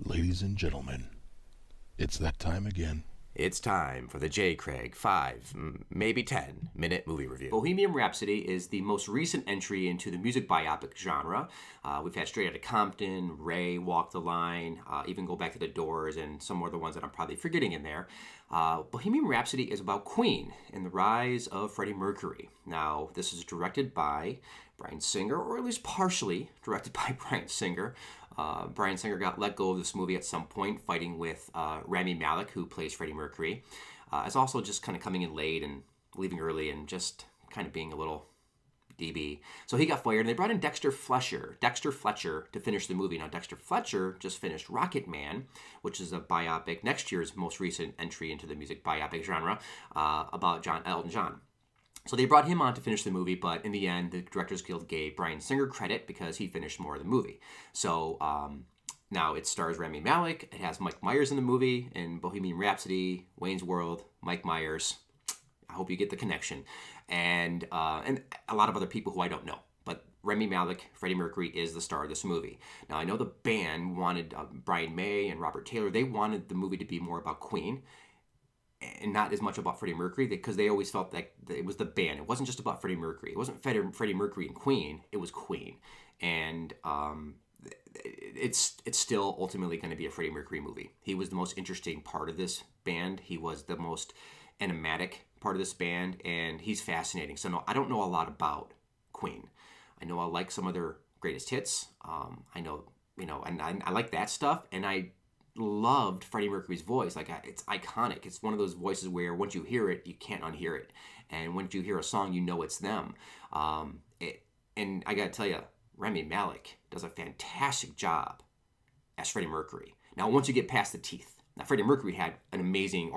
Ladies and gentlemen, it's that time again. It's time for the J. Craig 5, maybe 10-minute movie review. Bohemian Rhapsody is the most recent entry into the music biopic genre. We've had Straight Outta Compton, Ray, Walk the Line, even go back to The Doors, and some more of the ones that I'm probably forgetting in there. Bohemian Rhapsody is about Queen and the rise of Freddie Mercury. Now, this is directed by Bryan Singer, or at least partially directed by Bryan Singer. Bryan Singer got let go of this movie at some point, fighting with Rami Malek, who plays Freddie Mercury. It's also just kind of coming in late and leaving early and just kind of being a little DB. So he got fired, and they brought in Dexter Fletcher to finish the movie. Now, Dexter Fletcher just finished Rocket Man, which is a biopic, next year's most recent entry into the music biopic genre, about Elton John. So they brought him on to finish the movie, but in the end, the Directors Guild gave Bryan Singer credit because he finished more of the movie. So now it stars Rami Malek. It has Mike Myers in the movie, in Bohemian Rhapsody, Wayne's World, Mike Myers. I hope you get the connection. And a lot of other people who I don't know. But Rami Malek, Freddie Mercury, is the star of this movie. Now, I know the band wanted, Brian May and Robert Taylor, they wanted the movie to be more about Queen and not as much about Freddie Mercury, because they always felt like it was the band. It wasn't just about Freddie Mercury. It wasn't Freddie Mercury and Queen. It was Queen. And it's still ultimately going to be a Freddie Mercury movie. He was the most interesting part of this band. He was the most enigmatic part of this band, and he's fascinating. So no, I don't know a lot about Queen. I know I like some of their greatest hits. I know, and I like that stuff, and I loved Freddie Mercury's voice. Like, it's iconic. It's one of those voices where once you hear it, you can't unhear it. And once you hear a song, you know it's them. And I gotta tell you, Rami Malek does a fantastic job as Freddie Mercury. Now, once you get past the teeth. Now, Freddie Mercury had an amazing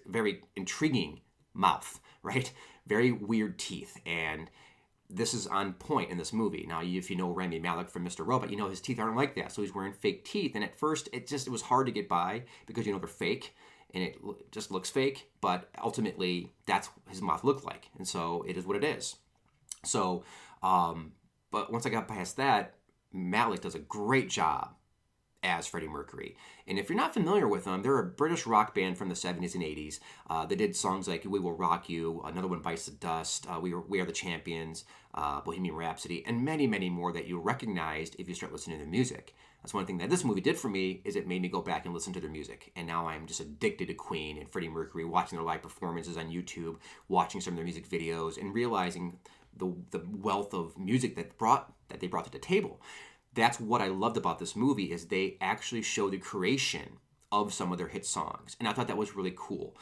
very intriguing mouth, right? Very weird teeth. And this is on point in this movie. Now, if you know Rami Malek from Mr. Robot, you know his teeth aren't like that. So he's wearing fake teeth. And at first, it was hard to get by because, they're fake. And it just looks fake. But ultimately, that's what his mouth looked like. And so it is what it is. So, but once I got past that, Malek does a great job as Freddie Mercury. And if you're not familiar with them, they're a British rock band from the 70s and 80s. They did songs like We Will Rock You, another one, Bites the Dust, We Are the Champions, Bohemian Rhapsody, and many, many more that you recognized if you start listening to their music. That's one thing that this movie did for me, is it made me go back and listen to their music. And now I'm just addicted to Queen and Freddie Mercury, watching their live performances on YouTube, watching some of their music videos, and realizing the wealth of music that they brought to the table. That's what I loved about this movie, is they actually show the creation of some of their hit songs. And I thought that was really cool.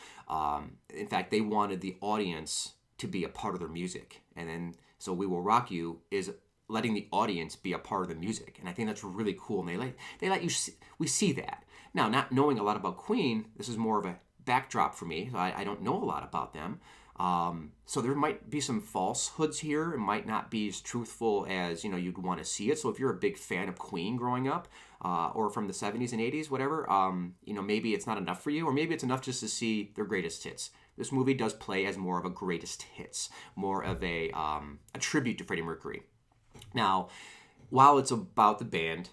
In fact, they wanted the audience to be a part of their music. And then, so We Will Rock You is letting the audience be a part of the music. And I think that's really cool. And they let you see, we see that. Now, not knowing a lot about Queen, this is more of a backdrop for me. So I don't know a lot about them. So there might be some falsehoods here. It might not be as truthful as, you'd want to see it. So if you're a big fan of Queen growing up, or from the 70s and 80s, whatever, maybe it's not enough for you, or maybe it's enough just to see their greatest hits. This movie does play as more of a greatest hits, more of a tribute to Freddie Mercury. Now, while it's about the band,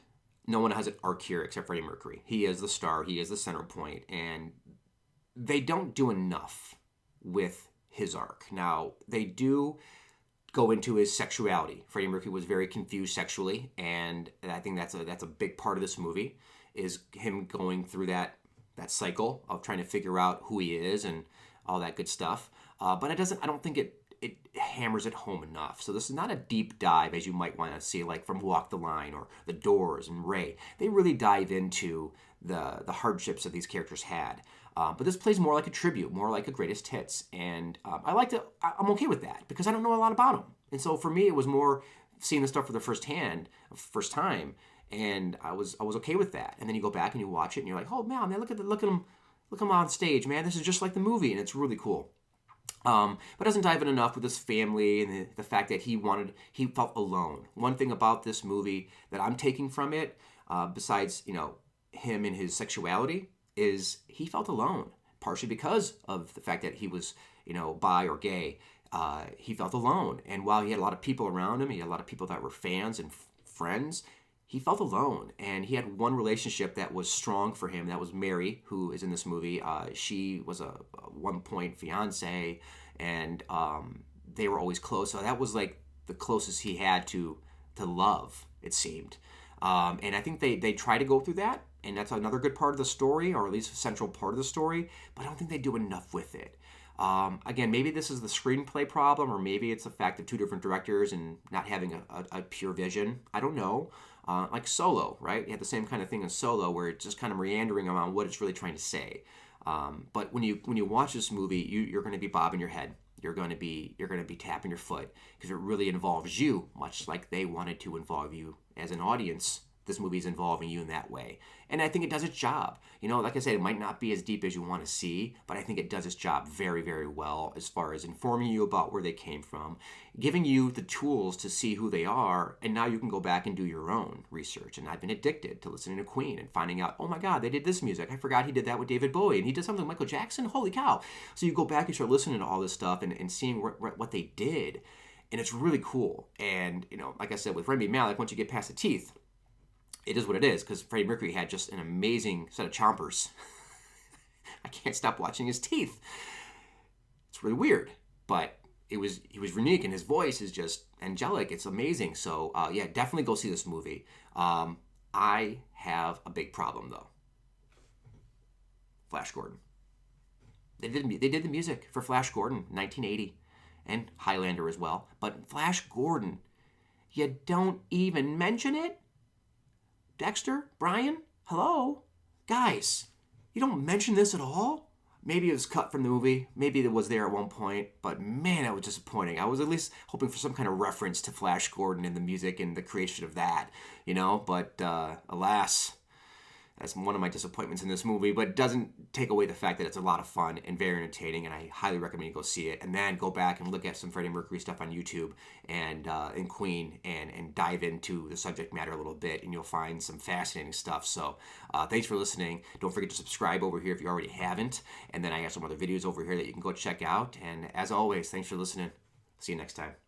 no one has an arc here except Freddie Mercury. He is the star. He is the center point, and they don't do enough with his arc. Now, they do go into his sexuality. Freddie Mercury was very confused sexually, and I think that's a big part of this movie, is him going through that cycle of trying to figure out who he is and all that good stuff. But I don't think it hammers it home enough. So this is not a deep dive as you might want to see, like from Walk the Line or The Doors and Ray. They really dive into the hardships that these characters had. But this plays more like a tribute, more like a greatest hits. And I'm okay with that because I don't know a lot about them. And so for me, it was more seeing the stuff for the first time. And I was okay with that. And then you go back and you watch it and you're like, oh man, look at him on stage, man. This is just like the movie, and it's really cool. But doesn't dive in enough with his family and the fact that he felt alone. One thing about this movie that I'm taking from it, besides, him and his sexuality, is he felt alone, partially because of the fact that he was, bi or gay. He felt alone. And while he had a lot of people around him, he had a lot of people that were fans and friends, he felt alone, and he had one relationship that was strong for him. That was Mary, who is in this movie. She was a one point fiance, and they were always close. So that was like the closest he had to love, it seemed. And I think they try to go through that, and that's another good part of the story, or at least a central part of the story. But I don't think they do enough with it. Again, maybe this is the screenplay problem, or maybe it's the fact of two different directors and not having a pure vision. I don't know. Like Solo, right? You had the same kind of thing in Solo, where it's just kind of meandering around what it's really trying to say. But when you watch this movie, you're going to be bobbing your head. You're going to be tapping your foot, because it really involves you, much like they wanted to involve you as an audience. This movie's involving you in that way. And I think it does its job. Like I said, it might not be as deep as you want to see, but I think it does its job very, very well, as far as informing you about where they came from, giving you the tools to see who they are, and now you can go back and do your own research. And I've been addicted to listening to Queen and finding out, oh my God, they did this music. I forgot he did that with David Bowie, and he did something with Michael Jackson. Holy cow. So you go back and start listening to all this stuff and seeing what they did, and it's really cool. And, like I said, with Rami Malek, once you get past the teeth, it is what it is, because Freddie Mercury had just an amazing set of chompers. I can't stop watching his teeth. It's really weird, but he was unique, and his voice is just angelic. It's amazing. So yeah, definitely go see this movie. I have a big problem though. Flash Gordon. They did the music for Flash Gordon, 1980, and Highlander as well. But Flash Gordon, you don't even mention it. Dexter, Bryan, hello? Guys, you don't mention this at all? Maybe it was cut from the movie. Maybe it was there at one point. But man, that was disappointing. I was at least hoping for some kind of reference to Flash Gordon and the music and the creation of that, But alas, that's one of my disappointments in this movie, but it doesn't take away the fact that it's a lot of fun and very entertaining, and I highly recommend you go see it, and then go back and look at some Freddie Mercury stuff on YouTube and Queen, and dive into the subject matter a little bit, and you'll find some fascinating stuff. So thanks for listening. Don't forget to subscribe over here if you already haven't, and then I have some other videos over here that you can go check out, and as always, thanks for listening. See you next time.